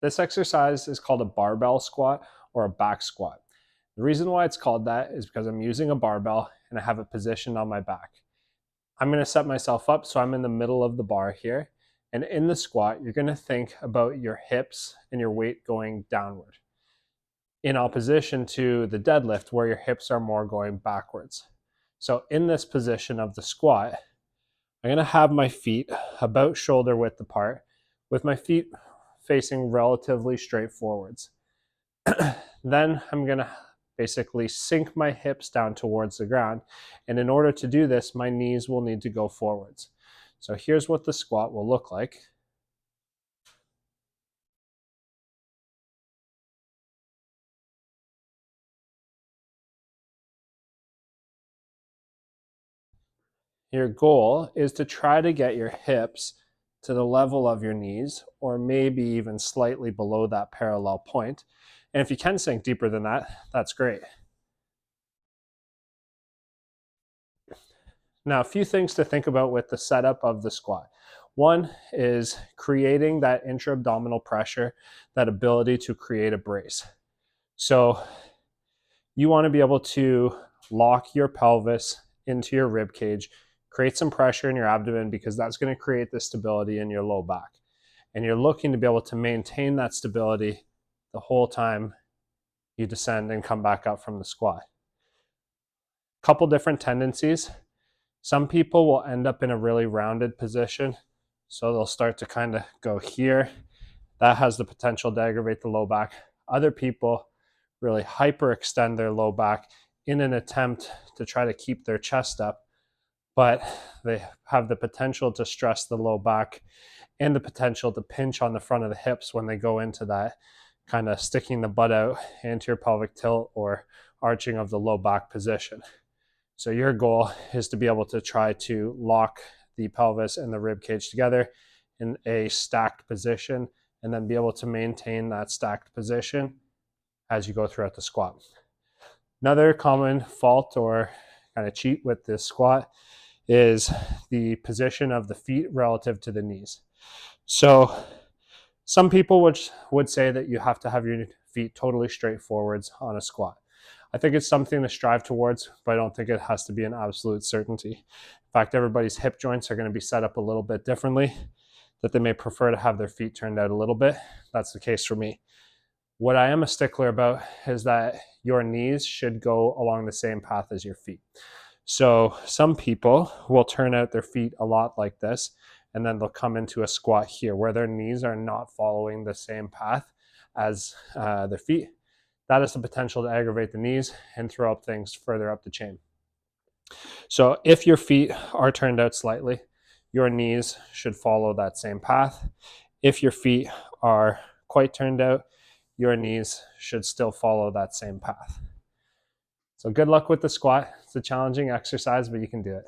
This exercise is called a barbell squat or a back squat. The reason why it's called that is because I'm using a barbell and I have it positioned on my back. I'm going to set myself up so I'm in the middle of the bar here. And in the squat, you're going to think about your hips and your weight going downward, in opposition to the deadlift where your hips are more going backwards. So in this position of the squat, I'm going to have my feet about shoulder width apart with my feet facing relatively straight forwards. Then I'm going to basically sink my hips down towards the ground. And in order to do this, my knees will need to go forwards. So here's what the squat will look like. Your goal is to try to get your hips to the level of your knees, or maybe even slightly below that parallel point. And if you can sink deeper than that, that's great. Now, a few things to think about with the setup of the squat. One is creating that intra-abdominal pressure, that ability to create a brace. So you want to be able to lock your pelvis into your rib cage, create some pressure in your abdomen, because that's going to create the stability in your low back. And you're looking to be able to maintain that stability the whole time you descend and come back up from the squat. Couple different tendencies. Some people will end up in a really rounded position. So they'll start to kind of go here. That has the potential to aggravate the low back. Other people really hyperextend their low back in an attempt to try to keep their chest up, but they have the potential to stress the low back and the potential to pinch on the front of the hips when they go into that kind of sticking the butt out, anterior pelvic tilt, or arching of the low back position. So your goal is to be able to try to lock the pelvis and the rib cage together in a stacked position, and then be able to maintain that stacked position as you go throughout the squat. Another common fault or kind of cheat with this squat is the position of the feet relative to the knees. So some people would say that you have to have your feet totally straight forwards on a squat. I think it's something to strive towards, but I don't think it has to be an absolute certainty. In fact, everybody's hip joints are going to be set up a little bit differently, that they may prefer to have their feet turned out a little bit. That's the case for me. What I am a stickler about is that your knees should go along the same path as your feet. So some people will turn out their feet a lot like this, and then they'll come into a squat here where their knees are not following the same path as their feet. That has the potential to aggravate the knees and throw up things further up the chain. So if your feet are turned out slightly, your knees should follow that same path. If your feet are quite turned out, your knees should still follow that same path. So good luck with the squat. It's a challenging exercise, but you can do it.